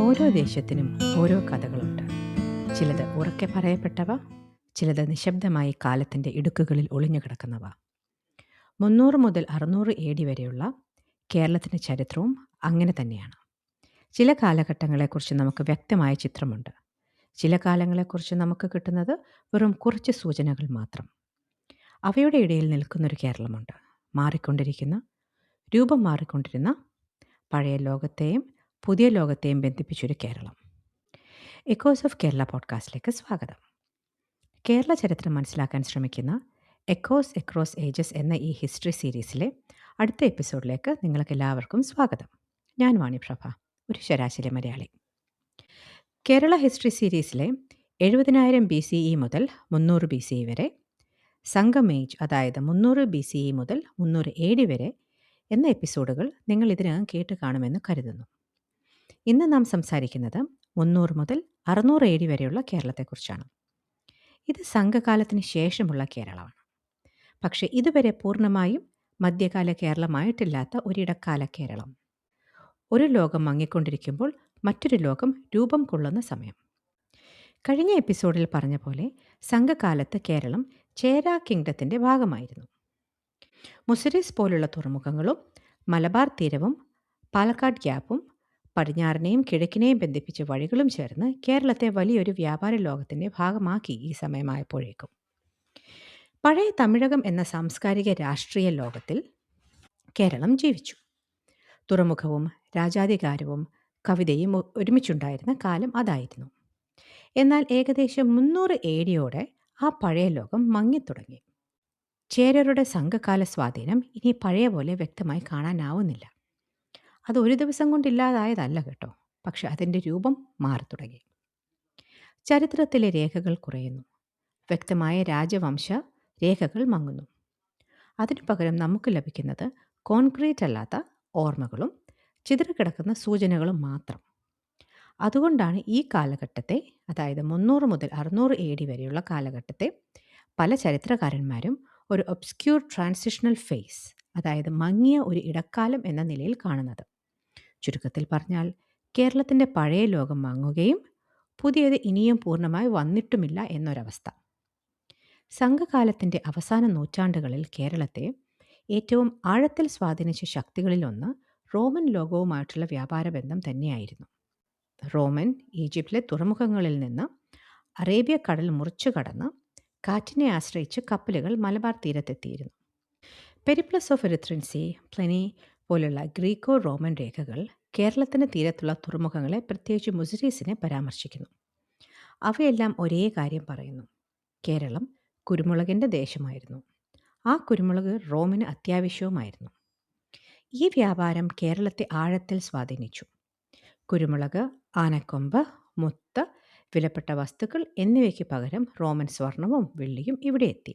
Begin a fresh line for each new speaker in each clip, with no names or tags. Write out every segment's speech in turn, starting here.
ഓരോ ദേശത്തിനും ഓരോ കഥകളുണ്ട്. ചിലത് ഉറക്കെ പറയപ്പെട്ടവ, ചിലത് നിശബ്ദമായി കാലത്തിൻ്റെ ഇടുക്കുകളിൽ ഒളിഞ്ഞു കിടക്കുന്നവ. 300 മുതൽ 600 AD വരെയുള്ള കേരളത്തിൻ്റെ ചരിത്രവും അങ്ങനെ തന്നെയാണ്. ചില കാലഘട്ടങ്ങളെക്കുറിച്ച് നമുക്ക് വ്യക്തമായ ചിത്രമുണ്ട്. ചില കാലങ്ങളെക്കുറിച്ച് നമുക്ക് കിട്ടുന്നത് വെറും കുറച്ച് സൂചനകൾ മാത്രം. അവയുടെ ഇടയിൽ നിൽക്കുന്നൊരു കേരളമുണ്ട്. മാറിക്കൊണ്ടിരിക്കുന്ന, രൂപം മാറിക്കൊണ്ടിരുന്ന, പഴയ ലോകത്തെയും പുതിയ ലോകത്തെയും ബന്ധിപ്പിച്ചൊരു കേരളം. എക്കോസ് ഓഫ് കേരള പോഡ്കാസ്റ്റിലേക്ക് സ്വാഗതം. കേരള ചരിത്രം മനസ്സിലാക്കാൻ ശ്രമിക്കുന്ന എക്കോസ് എക്രോസ് ഏജസ് എന്ന ഈ ഹിസ്റ്ററി സീരീസിലെ അടുത്ത എപ്പിസോഡിലേക്ക് നിങ്ങൾക്ക് എല്ലാവർക്കും സ്വാഗതം. ഞാൻ വാണിപ്രഭ, ഒരു ശരാശരി മലയാളി. കേരള ഹിസ്റ്ററി സീരീസിലെ 70,000 BCE മുതൽ 300 BCE വരെ, സംഗം ഏജ് അതായത് 300 BCE മുതൽ 300 AD വരെ എന്ന എപ്പിസോഡുകൾ നിങ്ങൾ ഇതിനകം കേട്ട് കാണുമെന്ന് കരുതുന്നു. ഇന്ന് നാം സംസാരിക്കുന്നത് 300 മുതൽ 600 AD വരെയുള്ള കേരളത്തെക്കുറിച്ചാണ്. ഇത് സംഘകാലത്തിന് ശേഷമുള്ള കേരളമാണ്. പക്ഷേ ഇതുവരെ പൂർണ്ണമായും മധ്യകാല കേരളമായിട്ടില്ലാത്ത ഒരിടക്കാല കേരളം. ഒരു ലോകം മങ്ങിക്കൊണ്ടിരിക്കുമ്പോൾ മറ്റൊരു ലോകം രൂപം കൊള്ളുന്ന സമയം. കഴിഞ്ഞ എപ്പിസോഡിൽ പറഞ്ഞ പോലെ സംഘകാലത്ത് കേരളം ചേര കിങ്ഡത്തിൻ്റെ ഭാഗമായിരുന്നു. മുസിരീസ് പോലുള്ള തുറമുഖങ്ങളും മലബാർ തീരവും പാലക്കാട് ഗ്യാപ്പും പടിഞ്ഞാറിനെയും കിഴക്കിനെയും ബന്ധിപ്പിച്ച വഴികളും ചേർന്ന് കേരളത്തെ വലിയൊരു വ്യാപാര ലോകത്തിൻ്റെ ഭാഗമാക്കി ഈ സമയമായപ്പോഴേക്കും. പഴയ തമിഴകം എന്ന സാംസ്കാരിക രാഷ്ട്രീയ ലോകത്തിൽ കേരളം ജീവിച്ചു. തുറമുഖവും രാജാധികാരവും കവിതയും ഒരുമിച്ചുണ്ടായിരുന്ന കാലം അതായിരുന്നു. എന്നാൽ ഏകദേശം 300 AD ആ പഴയ ലോകം മങ്ങിത്തുടങ്ങി. ചേരരുടെ സംഘകാല സ്വാധീനം ഇനി പഴയ പോലെ വ്യക്തമായി കാണാനാവുന്നില്ല. അത് ഒരു ദിവസം കൊണ്ടില്ലാതായതല്ല കേട്ടോ, പക്ഷെ അതിൻ്റെ രൂപം മാറിത്തുടങ്ങി. ചരിത്രത്തിലെ രേഖകൾ കുറയുന്നു. വ്യക്തമായ രാജവംശ രേഖകൾ മങ്ങുന്നു. അതിനു പകരം നമുക്ക് ലഭിക്കുന്നത് കോൺക്രീറ്റ് അല്ലാത്ത ഓർമ്മകളും ചിതറിക്കിടക്കുന്ന സൂചനകളും മാത്രം. അതുകൊണ്ടാണ് ഈ കാലഘട്ടത്തെ, അതായത് 300 മുതൽ 600 AD വരെയുള്ള കാലഘട്ടത്തെ പല ചരിത്രകാരന്മാരും ഒരു ഒബ്സ്ക്യൂർ ട്രാൻസിഷണൽ ഫേസ്, അതായത് മങ്ങിയ ഒരു ഇടക്കാലം എന്ന നിലയിൽ കാണുന്നത്. ചുരുക്കത്തിൽ പറഞ്ഞാൽ കേരളത്തിൻ്റെ പഴയ ലോകം മങ്ങുകയും പുതിയത് ഇനിയും പൂർണ്ണമായി വന്നിട്ടുമില്ല എന്നൊരവസ്ഥ. സംഘകാലത്തിൻ്റെ അവസാന നൂറ്റാണ്ടുകളിൽ കേരളത്തെ ഏറ്റവും ആഴത്തിൽ സ്വാധീനിച്ച ശക്തികളിലൊന്ന് റോമൻ ലോകവുമായിട്ടുള്ള വ്യാപാര ബന്ധം തന്നെയായിരുന്നു. റോമൻ ഈജിപ്തിലെ തുറമുഖങ്ങളിൽ നിന്ന് അറേബ്യ കടൽ മുറിച്ചു കടന്ന് കാറ്റിനെ ആശ്രയിച്ച് കപ്പലുകൾ മലബാർ തീരത്തെത്തിയിരുന്നു. Periplus of Erythraean Sea, Pliny പോലുള്ള ഗ്രീക്കോ റോമൻ രേഖകൾ കേരളത്തിന് തീരത്തുള്ള തുറമുഖങ്ങളെ, പ്രത്യേകിച്ച് മുസിരീസിനെ പരാമർശിക്കുന്നു. അവയെല്ലാം ഒരേ കാര്യം പറയുന്നു: കേരളം കുരുമുളകിൻ്റെ ദേശമായിരുന്നു. ആ കുരുമുളക് റോമിന് അത്യാവശ്യവുമായിരുന്നു. ഈ വ്യാപാരം കേരളത്തെ ആഴത്തിൽ സ്വാധീനിച്ചു. കുരുമുളക്, ആനക്കൊമ്പ്, മുത്ത്, വിലപ്പെട്ട വസ്തുക്കൾ എന്നിവയ്ക്ക് പകരം റോമൻ സ്വർണവും വെള്ളിയും ഇവിടെ എത്തി.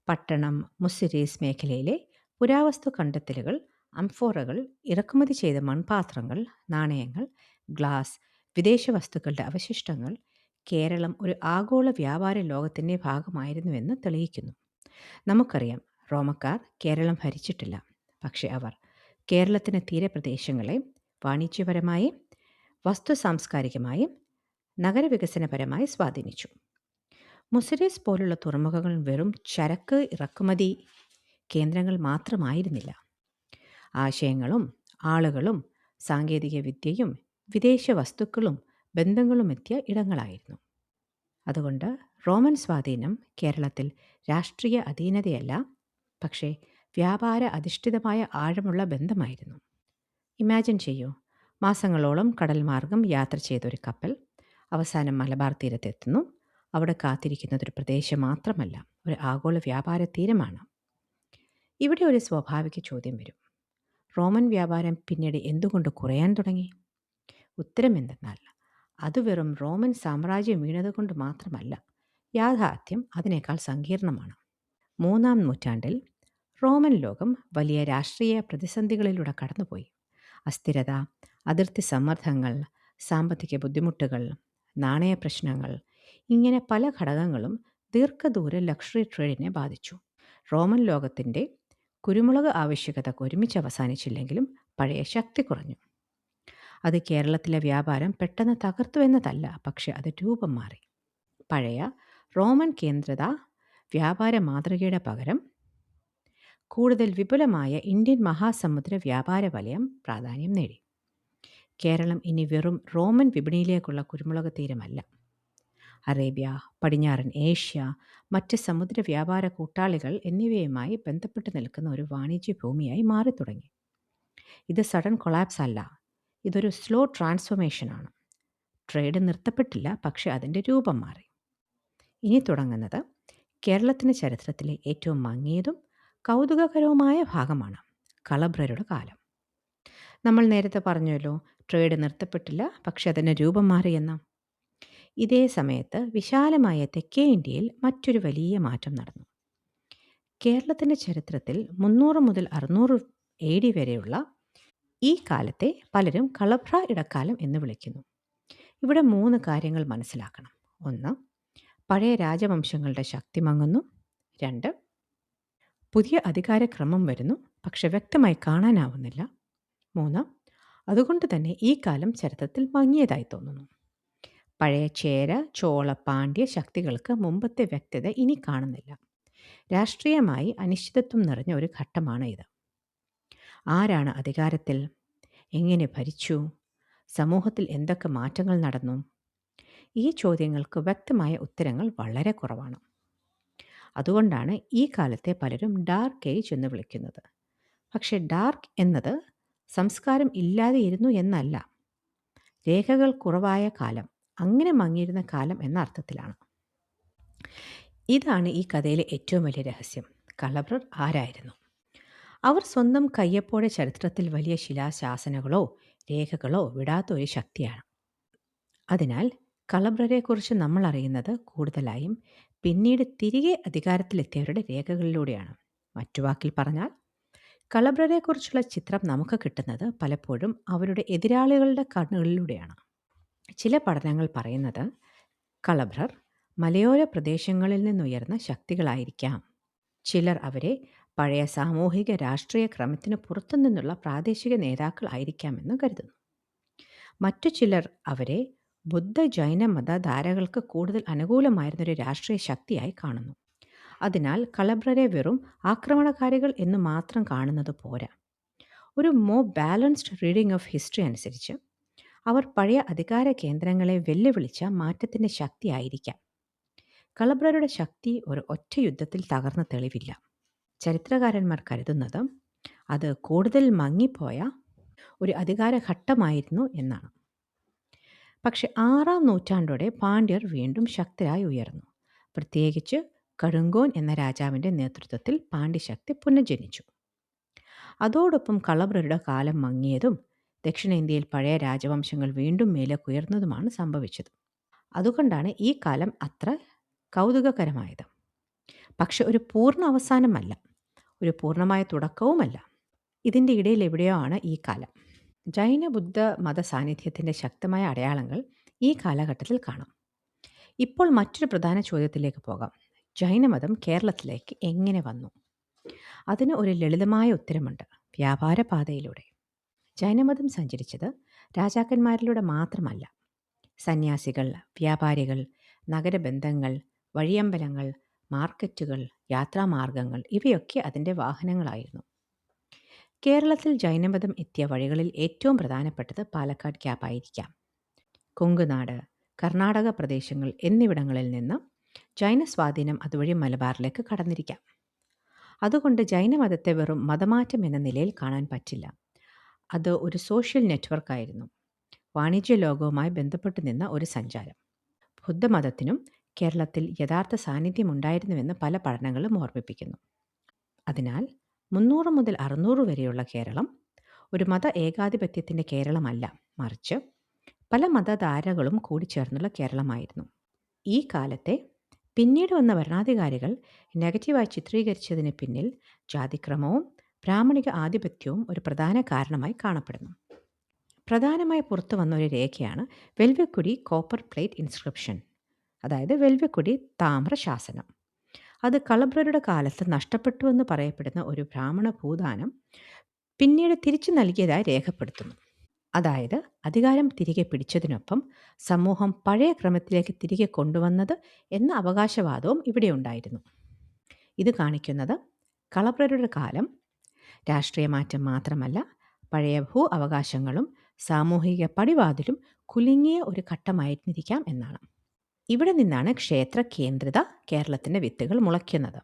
പട്ടണം, മുസിരീസ് മേഖലയിലെ പുരാവസ്തു കണ്ടെത്തലുകൾ, അംഫോറകൾ, ഇറക്കുമതി ചെയ്ത മൺപാത്രങ്ങൾ, നാണയങ്ങൾ, ഗ്ലാസ്, വിദേശ വസ്തുക്കളുടെ അവശിഷ്ടങ്ങൾ കേരളം ഒരു ആഗോള വ്യാപാര ലോകത്തിൻ്റെ ഭാഗമായിരുന്നുവെന്ന് തെളിയിക്കുന്നു. നമുക്കറിയാം, റോമക്കാർ കേരളം ഭരിച്ചിട്ടില്ല, പക്ഷെ അവർ കേരളത്തിന് തീരപ്രദേശങ്ങളെ വാണിജ്യപരമായും വസ്തു സാംസ്കാരികമായും നഗരവികസനപരമായി സ്വാധീനിച്ചു. മുസിരീസ് പോലുള്ള തുറമുഖങ്ങൾ വെറും ചരക്ക് ഇറക്കുമതി കേന്ദ്രങ്ങൾ മാത്രമായിരുന്നില്ല. ആശയങ്ങളും ആളുകളും സാങ്കേതിക വിദ്യയും വിദേശ വസ്തുക്കളും ബന്ധങ്ങളും എത്തിയ ഇടങ്ങളായിരുന്നു. അതുകൊണ്ട് റോമൻ സ്വാധീനം കേരളത്തിൽ രാഷ്ട്രീയ അധീനതയല്ല, പക്ഷേ വ്യാപാര അധിഷ്ഠിതമായ ആഴമുള്ള ബന്ധമായിരുന്നു. ഇമാജിൻ ചെയ്യൂ, മാസങ്ങളോളം കടൽ മാർഗം യാത്ര ചെയ്തൊരു കപ്പൽ അവസാനം മലബാർ തീരത്തെത്തുന്നു. അവിടെ കാത്തിരിക്കുന്നതൊരു പ്രദേശം മാത്രമല്ല, ഒരു ആഗോള വ്യാപാര തീരമാണ്. ഇവിടെ ഒരു സ്വാഭാവിക ചോദ്യം വരും: റോമൻ വ്യാപാരം പിന്നീട് എന്തുകൊണ്ട് കുറയാൻ തുടങ്ങി? ഉത്തരം എന്തെന്നാൽ, അത് വെറും റോമൻ സാമ്രാജ്യം വീണതുകൊണ്ട് മാത്രമല്ല. യാഥാർത്ഥ്യം അതിനേക്കാൾ സങ്കീർണമാണ്. 3-ാം നൂറ്റാണ്ടിൽ റോമൻ ലോകം വലിയ രാഷ്ട്രീയ പ്രതിസന്ധികളിലൂടെ കടന്നുപോയി. അസ്ഥിരത, അതിർത്തി സമ്മർദ്ദങ്ങൾ, സാമ്പത്തിക ബുദ്ധിമുട്ടുകൾ, നാണയ പ്രശ്നങ്ങൾ, ഇങ്ങനെ പല ഘടകങ്ങളും ദീർഘദൂര ലക്ഷറി ട്രേഡിനെ ബാധിച്ചു. റോമൻ ലോകത്തിൻ്റെ കുരുമുളക് ആവശ്യകത ഒരുമിച്ച് അവസാനിച്ചില്ലെങ്കിലും പഴയ ശക്തി കുറഞ്ഞു. അത് കേരളത്തിലെ വ്യാപാരം പെട്ടെന്ന് തകർത്തു എന്നതല്ല, പക്ഷെ അത് രൂപം മാറി. പഴയ റോമൻ കേന്ദ്രത വ്യാപാര മാതൃകയുടെ പകരം കൂടുതൽ വിപുലമായ ഇന്ത്യൻ മഹാസമുദ്ര വ്യാപാര വലയം പ്രാധാന്യം നേടി. കേരളം ഇനി വെറും റോമൻ വിപണിയിലേക്കുള്ള കുരുമുളക് തീരമല്ല. അറേബ്യ, പടിഞ്ഞാറൻ ഏഷ്യ, മറ്റ് സമുദ്ര വ്യാപാര കൂട്ടാളികൾ എന്നിവയുമായി ബന്ധപ്പെട്ട് നിൽക്കുന്ന ഒരു വാണിജ്യ ഭൂമിയായി മാറിത്തുടങ്ങി. ഇത് സഡൻ കൊളാപ്സ് അല്ല, ഇതൊരു സ്ലോ ട്രാൻസ്ഫോർമേഷനാണ്. ട്രേഡ് നിർത്തപ്പെട്ടില്ല, പക്ഷെ അതിൻ്റെ രൂപം മാറി. ഇനി തുടങ്ങുന്നത് കേരളത്തിൻ്റെ ചരിത്രത്തിലെ ഏറ്റവും മങ്ങിയതും കൗതുകകരവുമായ ഭാഗമാണ്, കളഭ്രരുടെ കാലം. നമ്മൾ നേരത്തെ പറഞ്ഞല്ലോ, ട്രേഡ് നിർത്തപ്പെട്ടില്ല, പക്ഷെ അതിന് രൂപം മാറിയെന്ന്. ഇതേ സമയത്ത് വിശാലമായ തെക്കേ ഇന്ത്യയിൽ മറ്റൊരു വലിയ മാറ്റം നടന്നു. കേരളത്തിൻ്റെ ചരിത്രത്തിൽ 300 മുതൽ 600 AD വരെയുള്ള ഈ കാലത്തെ പലരും കളഭ്ര ഇടക്കാലം എന്ന് വിളിക്കുന്നു. ഇവിടെ 3 കാര്യങ്ങൾ മനസ്സിലാക്കണം. 1, പഴയ രാജവംശങ്ങളുടെ ശക്തി മങ്ങുന്നു. 2, പുതിയ അധികാരക്രമം വരുന്നു, പക്ഷെ വ്യക്തമായി കാണാനാവുന്നില്ല. 3, അതുകൊണ്ട് തന്നെ ഈ കാലം ചരിത്രത്തിൽ മങ്ങിയതായി തോന്നുന്നു. പഴയ ചേര, ചോള, പാണ്ഡ്യ ശക്തികൾക്ക് മുമ്പത്തെ വ്യക്തത ഇനി കാണുന്നില്ല. രാഷ്ട്രീയമായി അനിശ്ചിതത്വം നിറഞ്ഞ ഒരു ഘട്ടമാണ് ഇത്. ആരാണ് അധികാരത്തിൽ? എങ്ങനെ ഭരിച്ചു? സമൂഹത്തിൽ എന്തൊക്കെ മാറ്റങ്ങൾ നടന്നു? ഈ ചോദ്യങ്ങൾക്ക് വ്യക്തമായ ഉത്തരങ്ങൾ വളരെ കുറവാണ്. അതുകൊണ്ടാണ് ഈ കാലത്തെ പലരും ഡാർക്ക് ഏജ് എന്ന് വിളിക്കുന്നത്. പക്ഷെ ഡാർക്ക് എന്നത് സംസ്കാരം ഇല്ലാതെയിരുന്നു എന്നല്ല, രേഖകൾ കുറവായ കാലം, അങ്ങനെ മങ്ങിയിരുന്ന കാലം എന്ന അർത്ഥത്തിലാണ്. ഇതാണ് ഈ കഥയിലെ ഏറ്റവും വലിയ രഹസ്യം. കളഭ്രർ ആരായിരുന്നു? അവർ സ്വന്തം കയ്യൊപ്പോടെ ചരിത്രത്തിൽ വലിയ ശിലാശാസനങ്ങളോ രേഖകളോ വിടാത്ത ഒരു ശക്തിയാണ്. അതിനാൽ കളഭ്രരെക്കുറിച്ച് നമ്മൾ അറിയുന്നത് കൂടുതലായും പിന്നീട് തിരികെ അധികാരത്തിലെത്തിയവരുടെ രേഖകളിലൂടെയാണ്. മറ്റു വാക്കിൽ പറഞ്ഞാൽ, കളഭ്രരെക്കുറിച്ചുള്ള ചിത്രം നമുക്ക് കിട്ടുന്നത് പലപ്പോഴും അവരുടെ എതിരാളികളുടെ കണ്ണുകളിലൂടെയാണ്. ചില പഠനങ്ങൾ പറയുന്നത് കളഭ്രർ മലയോര പ്രദേശങ്ങളിൽ നിന്നുയർന്ന ശക്തികളായിരിക്കാം. ചിലർ അവരെ പഴയ സാമൂഹിക രാഷ്ട്രീയ ക്രമത്തിന് പുറത്തുനിന്നുള്ള പ്രാദേശിക നേതാക്കൾ ആയിരിക്കാമെന്ന് കരുതുന്നു. മറ്റു ചിലർ അവരെ ബുദ്ധ ജൈന മതധാരകൾക്ക് കൂടുതൽ അനുകൂലമായിരുന്നൊരു രാഷ്ട്രീയ ശക്തിയായി കാണുന്നു. അതിനാൽ കളഭ്രരെ വെറും ആക്രമണകാരികൾ എന്ന് മാത്രം കാണുന്നത് പോരാ. ഒരു ബാലൻസ്ഡ് റീഡിംഗ് ഓഫ് ഹിസ്റ്ററി അനുസരിച്ച് അവർ പഴയ അധികാര കേന്ദ്രങ്ങളെ വെല്ലുവിളിച്ച മാറ്റത്തിൻ്റെ ശക്തിയായിരിക്കാം. കളഭ്രരുടെ ശക്തി ഒരു ഒറ്റ യുദ്ധത്തിൽ തകർന്ന തെളിവില്ല. ചരിത്രകാരന്മാർ കരുതുന്നത് അത് കൂടുതൽ മങ്ങിപ്പോയ ഒരു അധികാരഘട്ടമായിരുന്നു എന്നാണ്. പക്ഷെ 6-ാം നൂറ്റാണ്ടോടെ പാണ്ഡ്യർ വീണ്ടും ശക്തരായി ഉയർന്നു. പ്രത്യേകിച്ച് കടുങ്കോൻ എന്ന രാജാവിൻ്റെ നേതൃത്വത്തിൽ പാണ്ഡ്യശക്തി പുനർജനിച്ചു. അതോടൊപ്പം കളഭ്രരുടെ കാലം മങ്ങിയതും ദക്ഷിണേന്ത്യയിൽ പഴയ രാജവംശങ്ങൾ വീണ്ടും മേലേക്കുയർന്നതുമാണ് സംഭവിച്ചത്. അതുകൊണ്ടാണ് ഈ കാലം അത്ര കൗതുകകരമായത്. പക്ഷെ ഒരു പൂർണ്ണ അവസാനമല്ല, ഒരു പൂർണ്ണമായ തുടക്കവുമല്ല. ഇതിൻ്റെ ഇടയിൽ എവിടെയോ ആണ് ഈ കാലം. ജൈന ബുദ്ധ മത സാന്നിധ്യത്തിൻ്റെ ശക്തമായ അടയാളങ്ങൾ ഈ കാലഘട്ടത്തിൽ കാണാം. ഇപ്പോൾ മറ്റൊരു പ്രധാന ചോദ്യത്തിലേക്ക് പോകാം. ജൈനമതം കേരളത്തിലേക്ക് എങ്ങനെ വന്നു? അതിന് ഒരു ലളിതമായ ഉത്തരമുണ്ട്: വ്യാപാരപാതയിലൂടെ. ജൈനമതം സഞ്ചരിച്ചത് രാജാക്കന്മാരിലൂടെ മാത്രമല്ല. സന്യാസികൾ, വ്യാപാരികൾ, നഗരബന്ധങ്ങൾ, വഴിയമ്പലങ്ങൾ, മാർക്കറ്റുകൾ, യാത്രാമാർഗങ്ങൾ ഇവയൊക്കെ അതിൻ്റെ വാഹനങ്ങളായിരുന്നു. കേരളത്തിൽ ജൈനമതം എത്തിയ വഴികളിൽ ഏറ്റവും പ്രധാനപ്പെട്ടത് പാലക്കാട് ക്യാപ്പായിരിക്കാം. കൊങ്കുനാട്, കർണാടക പ്രദേശങ്ങൾ എന്നിവിടങ്ങളിൽ നിന്ന് ജൈന സ്വാധീനം അതുവഴി മലബാറിലേക്ക് കടന്നിരിക്കാം. അതുകൊണ്ട് ജൈനമതത്തെ വെറും മതമാറ്റം എന്ന നിലയിൽ കാണാൻ പറ്റില്ല. അത് ഒരു സോഷ്യൽ നെറ്റ്വർക്കായിരുന്നു, വാണിജ്യ ലോകവുമായി ബന്ധപ്പെട്ടു നിന്ന ഒരു സഞ്ചാരം. ബുദ്ധമതത്തിനും കേരളത്തിൽ യഥാർത്ഥ സാന്നിധ്യമുണ്ടായിരുന്നുവെന്ന് പല പഠനങ്ങളും ഓർമ്മിപ്പിക്കുന്നു. അതിനാൽ 300 മുതൽ 600 വരെയുള്ള കേരളം ഒരു മത ഏകാധിപത്യത്തിൻ്റെ കേരളമല്ല, മറിച്ച് പല മതധാരകളും കൂടിച്ചേർന്നുള്ള കേരളമായിരുന്നു. ഈ കാലത്തെ പിന്നീട് വന്ന ഭരണാധികാരികൾ നെഗറ്റീവായി ചിത്രീകരിച്ചതിന് പിന്നിൽ ജാതിക്രമവും ബ്രാഹ്മണിക ആധിപത്യവും ഒരു പ്രധാന കാരണമായി കാണപ്പെടുന്നു. പ്രധാനമായി പുറത്തു വന്ന ഒരു രേഖയാണ് വെൽവക്കുടി കോപ്പർ പ്ലേറ്റ് ഇൻസ്ക്രിപ്ഷൻ, അതായത് വെൽവക്കുടി താമ്ര ശാസനം. അത് കളഭ്രരുടെ കാലത്ത് നഷ്ടപ്പെട്ടുവെന്ന് പറയപ്പെടുന്ന ഒരു ബ്രാഹ്മണ ഭൂദാനം പിന്നീട് തിരിച്ചു നൽകിയതായി രേഖപ്പെടുത്തുന്നു. അതായത് അധികാരം തിരികെ പിടിച്ചതിനൊപ്പം സമൂഹം പഴയ ക്രമത്തിലേക്ക് തിരികെ കൊണ്ടുവന്നത് എന്ന അവകാശവാദവും ഇവിടെ ഉണ്ടായിരുന്നു. ഇത് കാണിക്കുന്നത് കളഭ്രരുടെ കാലം രാഷ്ട്രീയ മാറ്റം മാത്രമല്ല, പഴയ ഭൂ അവകാശങ്ങളും സാമൂഹിക പടിവാതിലും കുലുങ്ങിയ ഒരു ഘട്ടമായിരുന്നിരിക്കാം എന്നാണ്. ഇവിടെ നിന്നാണ് ക്ഷേത്ര കേന്ദ്രിത കേരളത്തിൻ്റെ വിത്തുകൾ മുളയ്ക്കുന്നത്.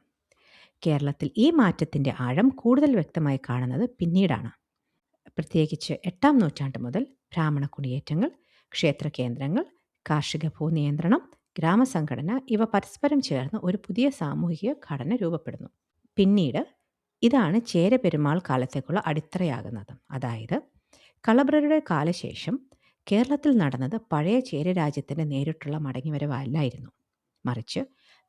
കേരളത്തിൽ ഈ മാറ്റത്തിൻ്റെ ആഴം കൂടുതൽ വ്യക്തമായി കാണുന്നത് പിന്നീടാണ്. പ്രത്യേകിച്ച് 8-ാം നൂറ്റാണ്ട് മുതൽ ബ്രാഹ്മണ കുടിയേറ്റങ്ങൾ, ക്ഷേത്ര കേന്ദ്രങ്ങൾ, കാർഷിക ഭൂനിയന്ത്രണം, ഗ്രാമസംഘടന ഇവ പരസ്പരം ചേർന്ന് ഒരു പുതിയ സാമൂഹിക ഘടന രൂപപ്പെടുന്നു. പിന്നീട് ഇതാണ് ചേര പെരുമാൾ കാലത്തേക്കുള്ള അടിത്തറയാകുന്നത്. അതായത് കളഭ്രരുടെ കാലശേഷം കേരളത്തിൽ നടന്നത് പഴയ ചേര രാജ്യത്തിൻ്റെ നേരിട്ടുള്ള മടങ്ങിവരവല്ലായിരുന്നു. മറിച്ച്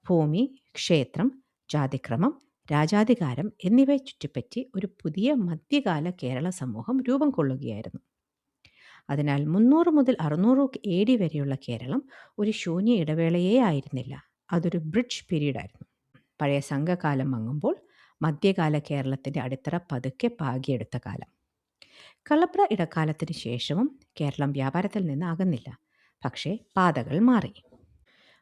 ഭൂമി, ക്ഷേത്രം, ജാതിക്രമം, രാജാധികാരം എന്നിവയെ ചുറ്റിപ്പറ്റി ഒരു പുതിയ മധ്യകാല കേരള സമൂഹം രൂപം കൊള്ളുകയായിരുന്നു. അതിനാൽ 300 മുതൽ 600 AD വരെയുള്ള കേരളം ഒരു ശൂന്യ ഇടവേളയേ ആയിരുന്നില്ല. അതൊരു ബ്രിഡ്ജ് പീരീഡായിരുന്നു. പഴയ സംഘകാലം മങ്ങുമ്പോൾ മധ്യകാല കേരളത്തിൻ്റെ അടിത്തറ പതുക്കെ പാകിയെടുത്ത കാലം. കളഭ്ര ഇടക്കാലത്തിന് ശേഷവും കേരളം വ്യാപാരത്തിൽ നിന്ന് അകന്നില്ല. പക്ഷേ പാതകൾ മാറി.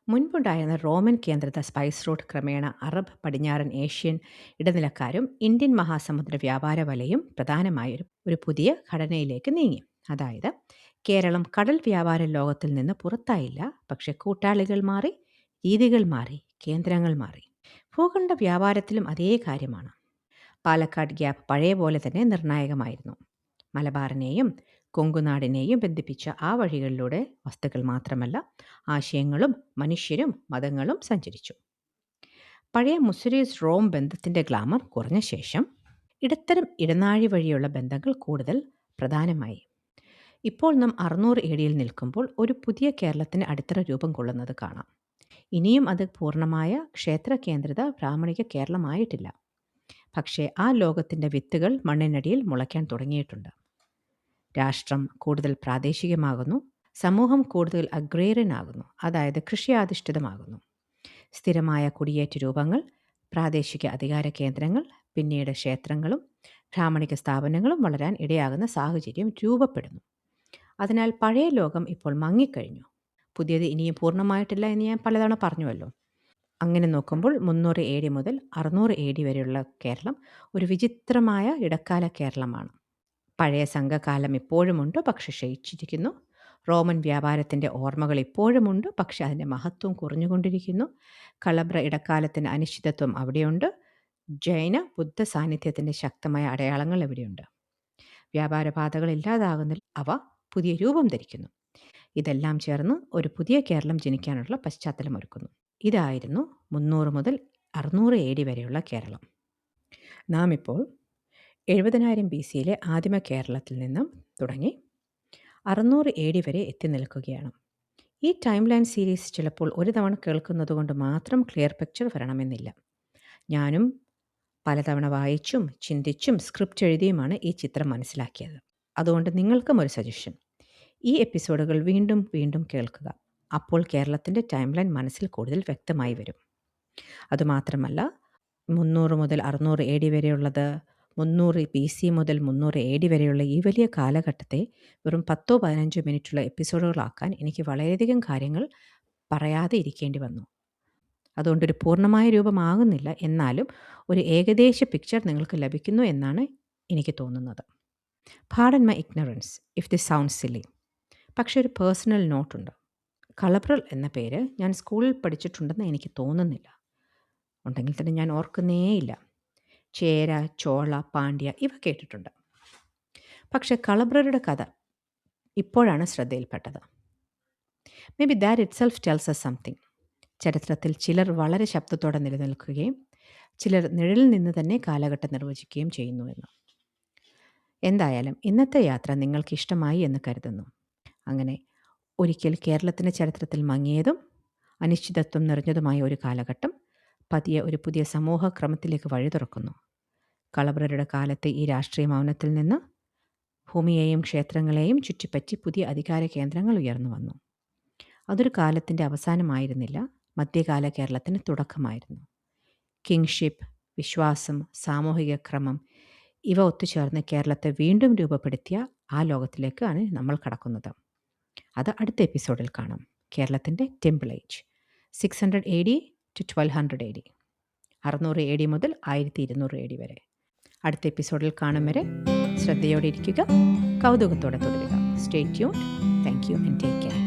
മുൻപുണ്ടായിരുന്ന റോമൻ കേന്ദ്രിത സ്പൈസ് റൂട്ട് ക്രമേണ അറബ്, പടിഞ്ഞാറൻ ഏഷ്യൻ ഇടനിലക്കാരും ഇന്ത്യൻ മഹാസമുദ്ര വ്യാപാര വലയും പ്രധാനമായ ഒരു പുതിയ ഘടനയിലേക്ക് നീങ്ങി. അതായത് കേരളം കടൽ വ്യാപാര ലോകത്തിൽ നിന്ന് പുറത്തായില്ല, പക്ഷെ കൂട്ടാളികൾ മാറി, രീതികൾ മാറി, കേന്ദ്രങ്ങൾ മാറി. ഭൂഖണ്ഡ വ്യാപാരത്തിലും അതേ കാര്യമാണ്. പാലക്കാട് ഗ്യാപ്പ് പഴയ പോലെ തന്നെ നിർണായകമായിരുന്നു. മലബാറിനെയും കൊങ്കുനാടിനെയും ബന്ധിപ്പിച്ച ആ വഴികളിലൂടെ വസ്തുക്കൾ മാത്രമല്ല, ആശയങ്ങളും മനുഷ്യരും മതങ്ങളും സഞ്ചരിച്ചു. പഴയ മുസിരീസ് റോം ബന്ധത്തിൻ്റെ ഗ്ലാമർ കുറഞ്ഞ ശേഷം ഇടത്തരം ഇടനാഴി വഴിയുള്ള ബന്ധങ്ങൾ കൂടുതൽ പ്രധാനമായി. ഇപ്പോൾ നാം 600 AD നിൽക്കുമ്പോൾ ഒരു പുതിയ കേരളത്തിന് അടിത്തറ രൂപം കൊള്ളുന്നത് കാണാം. ഇനിയും അത് പൂർണ്ണമായ ക്ഷേത്ര കേന്ദ്രിത ബ്രാഹ്മണിക കേരളമായിട്ടില്ല. പക്ഷേ ആ ലോകത്തിൻ്റെ വിത്തുകൾ മണ്ണിനടിയിൽ മുളയ്ക്കാൻ തുടങ്ങിയിട്ടുണ്ട്. രാഷ്ട്രം കൂടുതൽ പ്രാദേശികമാകുന്നു, സമൂഹം കൂടുതൽ അഗ്രേറിയനാകുന്നു, അതായത് കൃഷിയാധിഷ്ഠിതമാകുന്നു. സ്ഥിരമായ കുടിയേറ്റ രൂപങ്ങൾ, പ്രാദേശിക അധികാര കേന്ദ്രങ്ങൾ, പിന്നീട് ക്ഷേത്രങ്ങളും ബ്രാഹ്മണിക സ്ഥാപനങ്ങളും വളരാൻ ഇടയാകുന്ന സാഹചര്യം രൂപപ്പെടുന്നു. അതിനാൽ പഴയ ലോകം ഇപ്പോൾ മങ്ങിക്കഴിഞ്ഞു. പുതിയത് ഇനിയും പൂർണ്ണമായിട്ടില്ല എന്ന് ഞാൻ പലതവണ പറഞ്ഞുവല്ലോ. അങ്ങനെ നോക്കുമ്പോൾ 300 AD മുതൽ 600 AD വരെയുള്ള കേരളം ഒരു വിചിത്രമായ ഇടക്കാല കേരളമാണ്. പഴയ സംഘകാലം ഇപ്പോഴുമുണ്ട്, പക്ഷെ ക്ഷയിച്ചിരിക്കുന്നു. റോമൻ വ്യാപാരത്തിൻ്റെ ഓർമ്മകൾ ഇപ്പോഴുമുണ്ട്, പക്ഷെ അതിൻ്റെ മഹത്വം കുറഞ്ഞുകൊണ്ടിരിക്കുന്നു. കളഭ്ര ഇടക്കാലത്തിൻ്റെ അനിശ്ചിതത്വം അവിടെയുണ്ട്. ജൈന ബുദ്ധ സാന്നിധ്യത്തിൻ്റെ ശക്തമായ അടയാളങ്ങൾ എവിടെയുണ്ട്. വ്യാപാരപാതകൾ ഇല്ലാതാകുന്നതിൽ അവ പുതിയ രൂപം ധരിക്കുന്നു. ഇതെല്ലാം ചേർന്ന് ഒരു പുതിയ കേരളം ജനിക്കാനുള്ള പശ്ചാത്തലമൊരുക്കുന്നു. ഇതായിരുന്നു 300 മുതൽ 600 AD വരെയുള്ള കേരളം. നാം ഇപ്പോൾ 70,000 BC ആദിമ കേരളത്തിൽ നിന്നും തുടങ്ങി 600 AD വരെ എത്തി നിൽക്കുകയാണ്. ഈ ടൈം ലൈൻ സീരീസ് ചിലപ്പോൾ ഒരു തവണ കേൾക്കുന്നത് കൊണ്ട് മാത്രം ക്ലിയർ പിക്ചർ വരണമെന്നില്ല. ഞാനും പലതവണ വായിച്ചും ചിന്തിച്ചും സ്ക്രിപ്റ്റ് എഴുതിയുമാണ് ഈ ചിത്രം മനസ്സിലാക്കിയത്. അതുകൊണ്ട് നിങ്ങൾക്കും ഒരു സജഷൻ: ഈ എപ്പിസോഡുകൾ വീണ്ടും വീണ്ടും കേൾക്കുക. അപ്പോൾ കേരളത്തിൻ്റെ ടൈം ലൈൻ മനസ്സിൽ കൂടുതൽ വ്യക്തമായി വരും. അതുമാത്രമല്ല, 300 മുതൽ 600 AD വരെയുള്ളത്, 300 BC മുതൽ 300 AD വരെയുള്ള ഈ വലിയ കാലഘട്ടത്തെ വെറും 10-15 മിനിറ്റുള്ള എപ്പിസോഡുകളാക്കാൻ എനിക്ക് വളരെയധികം കാര്യങ്ങൾ പറയാതെ ഇരിക്കേണ്ടി വന്നു. അതുകൊണ്ടൊരു പൂർണ്ണമായ രൂപമാകുന്നില്ല, എന്നാലും ഒരു ഏകദേശ പിക്ചർ നിങ്ങൾക്ക് ലഭിക്കുന്നു എന്നാണ് എനിക്ക് തോന്നുന്നത്. Pardon my ignorance if this sounds silly. പക്ഷെ ഒരു പേഴ്സണൽ നോട്ടുണ്ട്. കളഭ്രൽ എന്ന പേര് ഞാൻ സ്കൂളിൽ പഠിച്ചിട്ടുണ്ടെന്ന് എനിക്ക് തോന്നുന്നില്ല. ഉണ്ടെങ്കിൽ തന്നെ ഞാൻ ഓർക്കുന്നേയില്ല. ചേര, ചോള, പാണ്ഡ്യ ഇവ കേട്ടിട്ടുണ്ട്. പക്ഷെ കളഭ്രരുടെ കഥ ഇപ്പോഴാണ് ശ്രദ്ധയിൽപ്പെട്ടത്. May be that itself tells us something. ചരിത്രത്തിൽ ചിലർ വളരെ ശബ്ദത്തോടെ നിലനിൽക്കുകയും ചിലർ നിഴലിൽ നിന്ന് തന്നെ കാലഘട്ടം നിർവചിക്കുകയും ചെയ്യുന്നുവെന്ന്. എന്തായാലും ഇന്നത്തെ യാത്ര നിങ്ങൾക്ക് ഇഷ്ടമായി എന്ന് കരുതുന്നു. അങ്ങനെ ഒരിക്കൽ കേരളത്തിൻ്റെ ചരിത്രത്തിൽ മങ്ങിയതും അനിശ്ചിതത്വം നിറഞ്ഞതുമായ ഒരു കാലഘട്ടം പതിയെ ഒരു പുതിയ സമൂഹക്രമത്തിലേക്ക് വഴി തുറക്കുന്നു. കളഭ്രരുടെ കാലത്തെ ഈ രാഷ്ട്രീയ മൗനത്തിൽ നിന്ന് ഭൂമിയെയും ക്ഷേത്രങ്ങളെയും ചുറ്റിപ്പറ്റി പുതിയ അധികാര കേന്ദ്രങ്ങൾ ഉയർന്നു വന്നു. അതൊരു കാലത്തിൻ്റെ അവസാനമായിരുന്നില്ല, മധ്യകാല കേരളത്തിന് തുടക്കമായിരുന്നു. കിങ്ഷിപ്പ്, വിശ്വാസം, സാമൂഹിക ക്രമം ഇവ ഒത്തുചേർന്ന് കേരളത്തെ വീണ്ടും രൂപപ്പെടുത്തിയ ആ ലോകത്തിലേക്കാണ് നമ്മൾ കടക്കുന്നത്. അത് അടുത്ത എപ്പിസോഡിൽ കാണാം. കേരളത്തിൻ്റെ temple age 600 AD to 1200 AD, 600 AD മുതൽ 1200 AD വരെ. അടുത്ത എപ്പിസോഡിൽ കാണും വരെ ശ്രദ്ധയോടെ ഇരിക്കുക, കൗതുകത്തോടെ തുടരുക. Stay tuned. Thank you and take care.